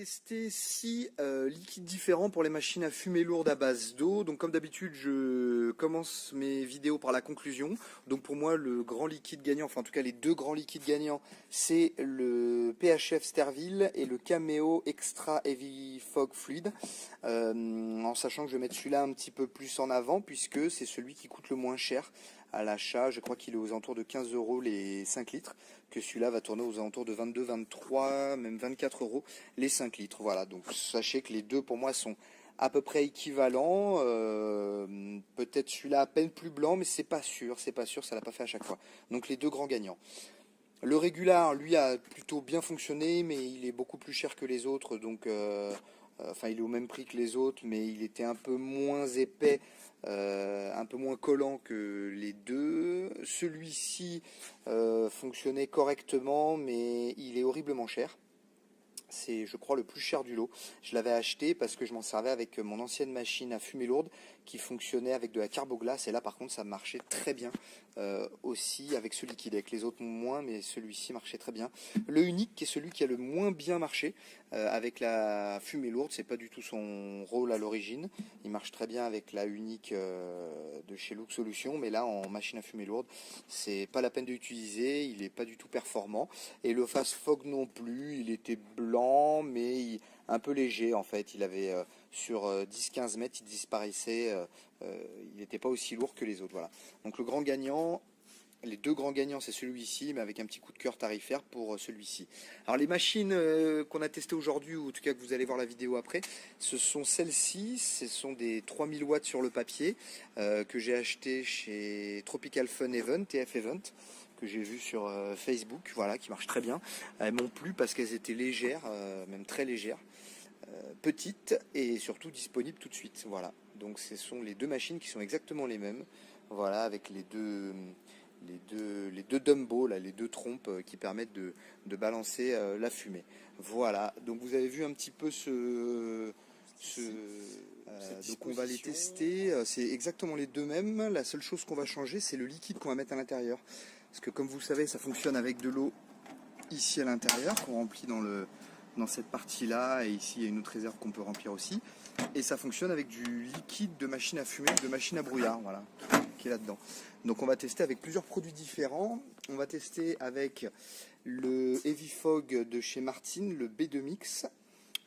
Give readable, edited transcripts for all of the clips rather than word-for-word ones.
tester 6 liquides différents pour les machines à fumée lourde à base d'eau. Donc comme d'habitude, je commence mes vidéos par la conclusion. Donc pour moi, le grand liquide gagnant, enfin en tout cas les deux grands liquides gagnants, c'est le PHF Stervil et le Cameo Extra Heavy Fog Fluid. En sachant que je vais mettre celui-là un petit peu plus en avant puisque c'est celui qui coûte le moins cher à l'achat. Je crois qu'il est aux alentours de 15 € les 5 litres, que celui-là va tourner aux alentours de 22, 23, même 24 € les 5 litres. Voilà, donc sachez que les deux pour moi sont à peu près équivalents. Peut-être celui-là à peine plus blanc, mais c'est pas sûr, ça l'a pas fait à chaque fois. Donc les deux grands gagnants. Le Régular, lui, a plutôt bien fonctionné, mais il est beaucoup plus cher que les autres, donc enfin il est au même prix que les autres, mais il était un peu moins épais, un peu moins collant que les deux. Celui-ci fonctionnait correctement, mais il est horriblement cher. C'est, je crois, le plus cher du lot. Je l'avais acheté parce que je m'en servais avec mon ancienne machine à fumée lourde qui fonctionnait avec de la carboglace. Et là, par contre, ça marchait très bien aussi avec ce liquide. Avec les autres moins, mais celui-ci marchait très bien. Le unique, qui est celui qui a le moins bien marché avec la fumée lourde, c'est pas du tout son rôle à l'origine. Il marche très bien avec la unique de chez Look Solutions, mais là, en machine à fumée lourde, c'est pas la peine de l'utiliser. Il est pas du tout performant. Et le Fast Fog non plus. Il était blanc, mais un peu léger en fait. Il avait sur 10-15 mètres, il disparaissait. Il n'était pas aussi lourd que les autres. Voilà. Donc le grand gagnant, les deux grands gagnants, c'est celui-ci, mais avec un petit coup de cœur tarifaire pour celui-ci. Alors les machines qu'on a testées aujourd'hui, ou en tout cas que vous allez voir la vidéo après, ce sont celles-ci. Ce sont des 3000 watts sur le papier que j'ai acheté chez Tropical Fun Event, TF Event, que j'ai vu sur Facebook, voilà, qui marche très bien. Elles m'ont plu parce qu'elles étaient légères, même très légères, petites et surtout disponibles tout de suite. Voilà. Donc ce sont les deux machines qui sont exactement les mêmes. Voilà, avec les deux Dumbo, là, les deux trompes qui permettent de balancer la fumée. Voilà. Donc vous avez vu un petit peu donc on va les tester. C'est exactement les deux mêmes. La seule chose qu'on va changer, c'est le liquide qu'on va mettre à l'intérieur. Parce que comme vous le savez, ça fonctionne avec de l'eau ici à l'intérieur, qu'on remplit dans cette partie-là, et ici il y a une autre réserve qu'on peut remplir aussi. Et ça fonctionne avec du liquide de machine à fumer, de machine à brouillard, voilà, qui est là-dedans. Donc on va tester avec plusieurs produits différents. On va tester avec le Heavy Fog de chez Martin, le B2 Mix.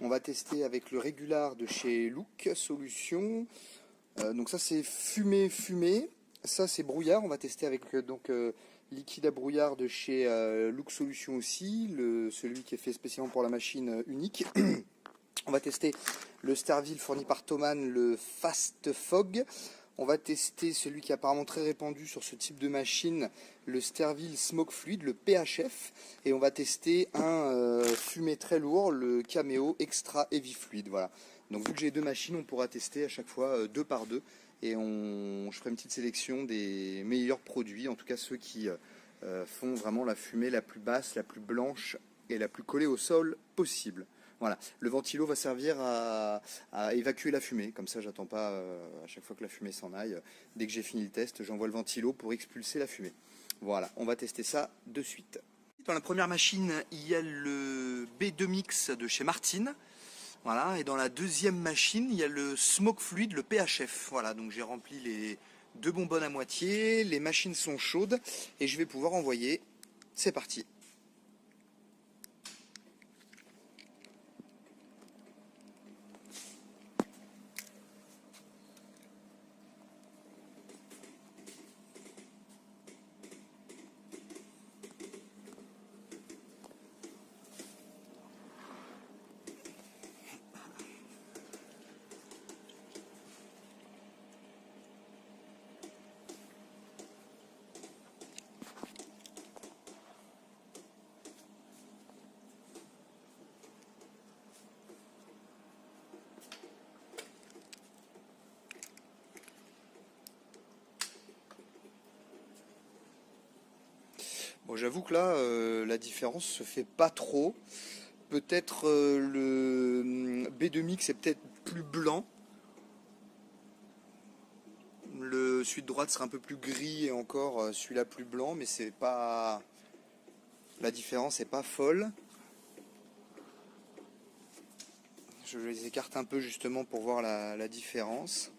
On va tester avec le Régular de chez Look Solutions. Donc ça c'est fumé. Ça c'est brouillard. On va tester avec liquide à brouillard de chez Look Solutions aussi, celui qui est fait spécialement pour la machine unique. On va tester le Stervil fourni par Thomann, le Fast Fog. On va tester celui qui est apparemment très répandu sur ce type de machine, le Stervil Smoke Fluid, le PHF. Et on va tester un fumé très lourd, le Cameo Extra Heavy Fluid. Voilà. Donc vu que j'ai deux machines, on pourra tester à chaque fois deux par deux. Et je ferai une petite sélection des meilleurs produits, en tout cas ceux qui font vraiment la fumée la plus basse, la plus blanche et la plus collée au sol possible. Voilà, le ventilo va servir à évacuer la fumée, comme ça j'attends pas à chaque fois que la fumée s'en aille. Dès que j'ai fini le test, j'envoie le ventilo pour expulser la fumée. Voilà, on va tester ça de suite. Dans la première machine, il y a le B2 Mix de chez Martin. Voilà, et dans la deuxième machine, il y a le Smoke Fluid, le PHF. Voilà, donc j'ai rempli les deux bonbonnes à moitié, les machines sont chaudes et je vais pouvoir envoyer. C'est parti. Bon, j'avoue que là, la différence se fait pas trop. Peut-être le B2 Mix est peut-être plus blanc. Celui de droite sera un peu plus gris et encore celui-là plus blanc, mais c'est pas. La différence n'est pas folle. Je les écarte un peu justement pour voir la différence.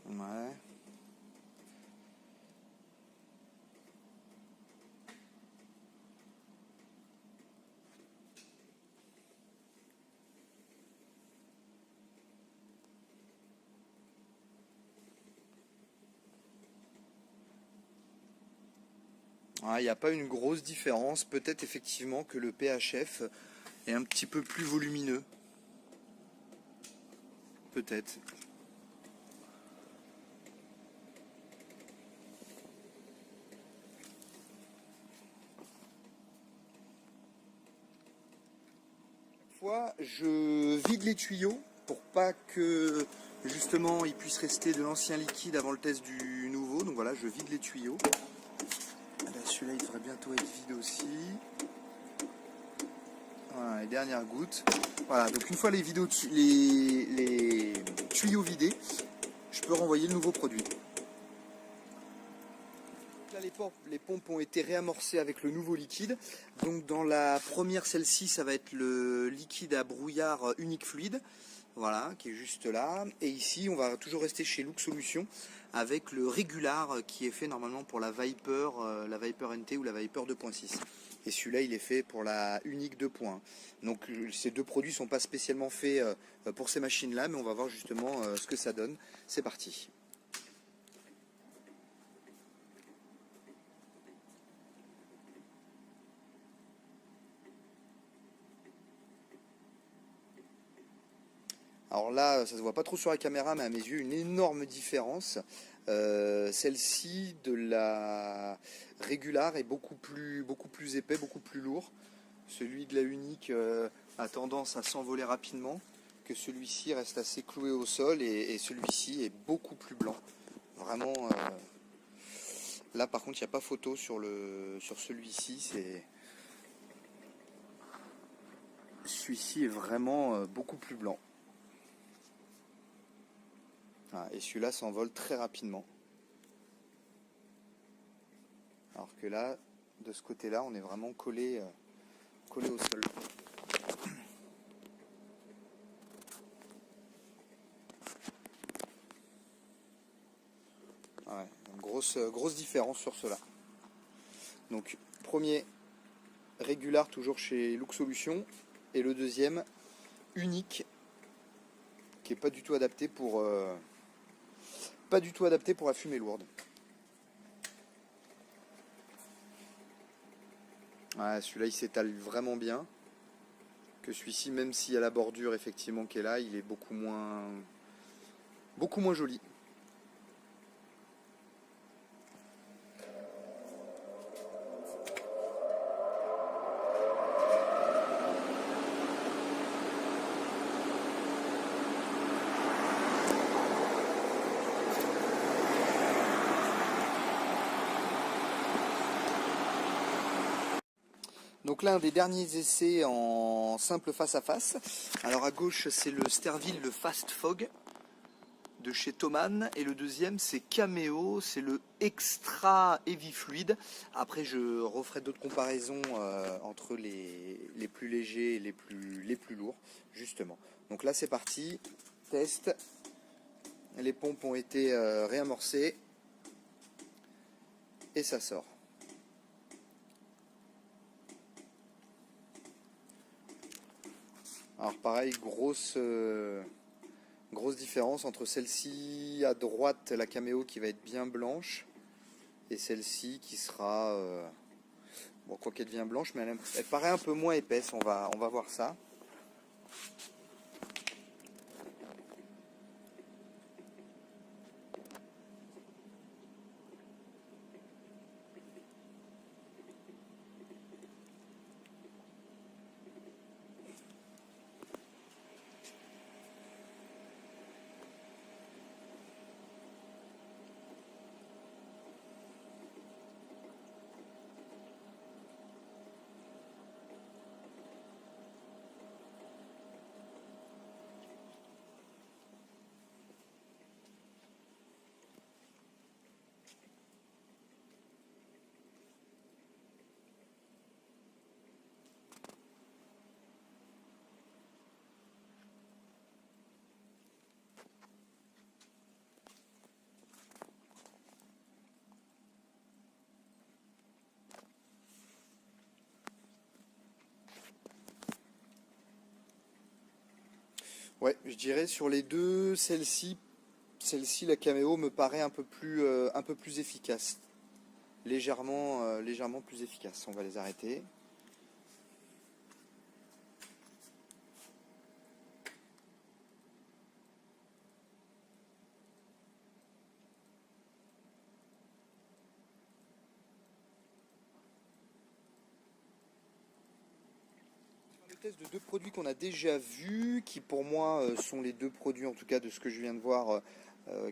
Ouais. Il n'y a pas une grosse différence. Peut-être effectivement que le PHF est un petit peu plus volumineux. Peut-être. Fois, je vide les tuyaux pour pas que justement il puisse rester de l'ancien liquide avant le test du nouveau. Donc voilà, je vide les tuyaux. Celui-là il devrait bientôt être vide aussi. Voilà, les dernières gouttes. Voilà, donc une fois les tuyaux vidés, je peux renvoyer le nouveau produit. Là, les pompes ont été réamorcées avec le nouveau liquide. Donc dans la première, celle-ci, ça va être le liquide à brouillard unique fluide. Voilà, qui est juste là. Et ici, on va toujours rester chez Look Solutions avec le Régular qui est fait normalement pour la Viper NT ou la Viper 2.6. Et celui-là, il est fait pour la unique 2.1. Donc ces deux produits ne sont pas spécialement faits pour ces machines-là, mais on va voir justement ce que ça donne. C'est parti. Alors là, ça se voit pas trop sur la caméra, mais à mes yeux, une énorme différence. Celle-ci de la Régular est beaucoup plus épais, beaucoup plus lourd. Celui de la Unique a tendance à s'envoler rapidement, que celui-ci reste assez cloué au sol et celui-ci est beaucoup plus blanc. Vraiment, là par contre, il n'y a pas photo sur celui-ci. Celui-ci est vraiment beaucoup plus blanc. Ah, et celui-là s'envole très rapidement. Alors que là, de ce côté-là, on est vraiment collé au sol. Ouais, grosse différence sur cela. Donc, premier Régular toujours chez Look Solutions. Et le deuxième, unique, qui n'est pas du tout adapté pour la fumée lourde. Ouais, celui-là il s'étale vraiment bien. Que celui-ci, même s'il y a la bordure effectivement qui est là, il est beaucoup moins joli. Donc là, un des derniers essais en simple face à face. Alors à gauche, c'est le Stervil, le Fast Fog de chez Thomann. Et le deuxième, c'est Cameo, c'est le Extra Heavy Fluid. Après, je referai d'autres comparaisons entre les plus légers et les plus lourds, justement. Donc là, c'est parti. Test. Les pompes ont été réamorcées. Et ça sort. Alors pareil, grosse différence entre celle-ci à droite, la Cameo qui va être bien blanche, et celle-ci qui sera, bon, quoi qu'elle devient blanche, mais elle paraît un peu moins épaisse, on va voir ça. Je dirais sur les deux, celle-ci, la Cameo me paraît un peu plus efficace. Légèrement plus efficace. On va les arrêter. Le test de deux produits qu'on a déjà vus, qui pour moi sont les deux produits, en tout cas de ce que je viens de voir,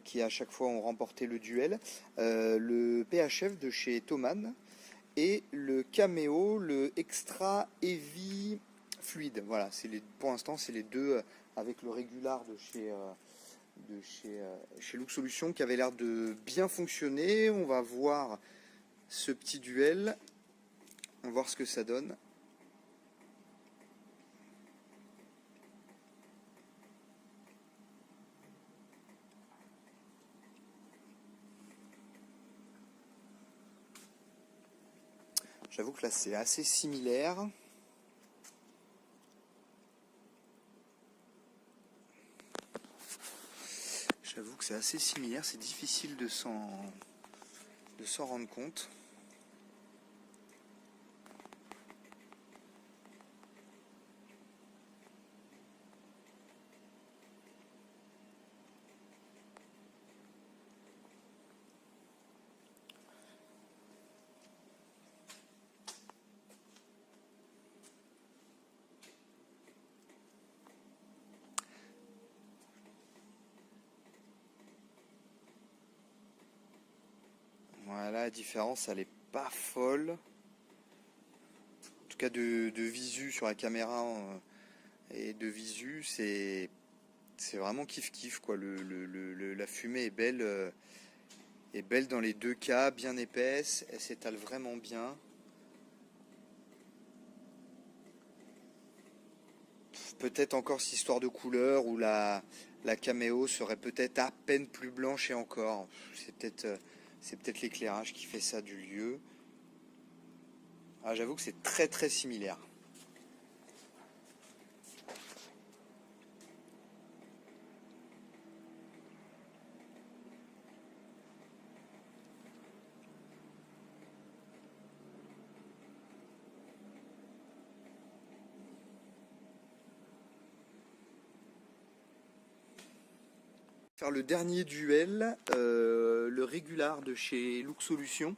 qui à chaque fois ont remporté le duel. Le PHF de chez Thomann et le Cameo, le Extra Heavy Fluid. Voilà, pour l'instant, c'est les deux avec le Régular chez Look Solutions qui avait l'air de bien fonctionner. On va voir ce petit duel. On va voir ce que ça donne. J'avoue que là c'est assez similaire. J'avoue que c'est assez similaire, c'est difficile de s'en rendre compte. Voilà, la différence, elle est pas folle. En tout cas, de visu sur la caméra et de visu, c'est vraiment kiff-kiff, quoi. La fumée est belle dans les deux cas, bien épaisse. Elle s'étale vraiment bien. Peut-être encore cette histoire de couleur où la Cameo serait peut-être à peine plus blanche et encore. C'est peut-être l'éclairage qui fait ça du lieu. Ah, j'avoue que c'est très très similaire. Faire le dernier duel, le Régular de chez Look Solutions,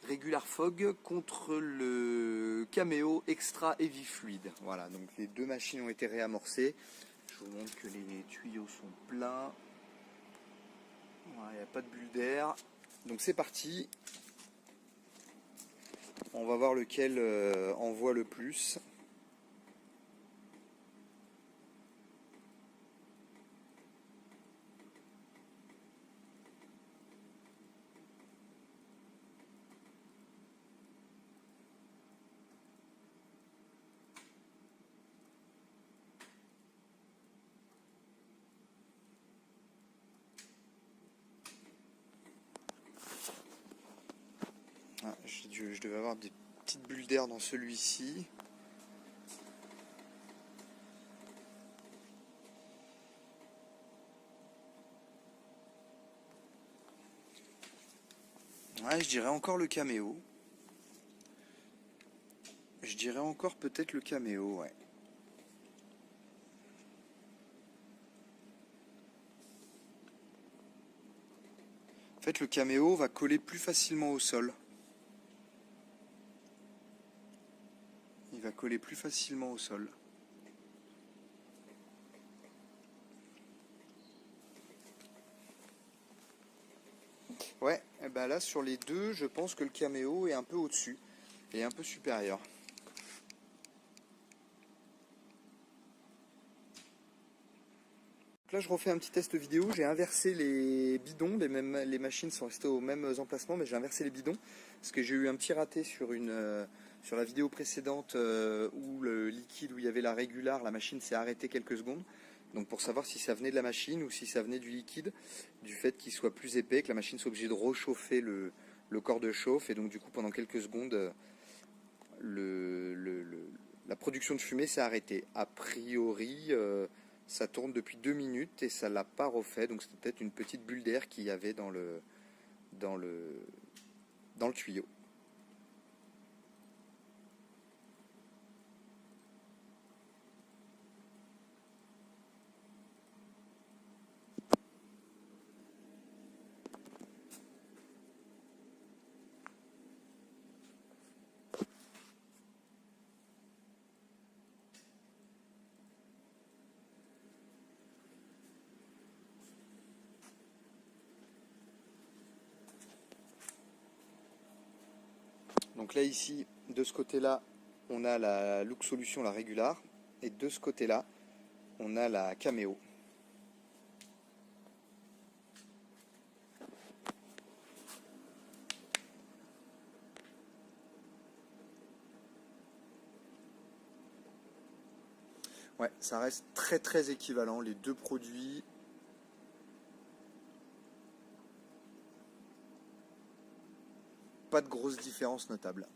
Régular Fog contre le Cameo Extra Heavy Fluid. Voilà, donc les deux machines ont été réamorcées. Je vous montre que les tuyaux sont pleins. Voilà, il n'y a pas de bulle d'air. Donc c'est parti. On va voir lequel envoie le plus. Ah, je devais avoir des petites bulles d'air dans celui-ci. Ouais, je dirais encore le Cameo. Je dirais encore peut-être le Cameo, ouais. En fait, le Cameo va coller plus facilement au sol. Il va coller plus facilement au sol. Ouais, et ben là sur les deux, je pense que le Cameo est un peu au-dessus et un peu supérieur. Donc là, je refais un petit test vidéo. J'ai inversé les bidons. Les machines sont restées aux mêmes emplacements, mais j'ai inversé les bidons parce que j'ai eu un petit raté sur la vidéo précédente où le liquide, où il y avait la régular, la machine s'est arrêtée quelques secondes. Donc pour savoir si ça venait de la machine ou si ça venait du liquide, du fait qu'il soit plus épais, que la machine soit obligée de rechauffer le corps de chauffe, et donc du coup pendant quelques secondes la production de fumée s'est arrêtée. A priori, Ça tourne depuis 2 minutes et ça l'a pas refait, donc c'était peut-être une petite bulle d'air qu'il y avait dans le tuyau. Donc là ici, de ce côté-là, on a la Look Solution, la Régular, et de ce côté-là, on a la Cameo. Ouais, ça reste très très équivalent, les deux produits. Pas de grosse différence notable.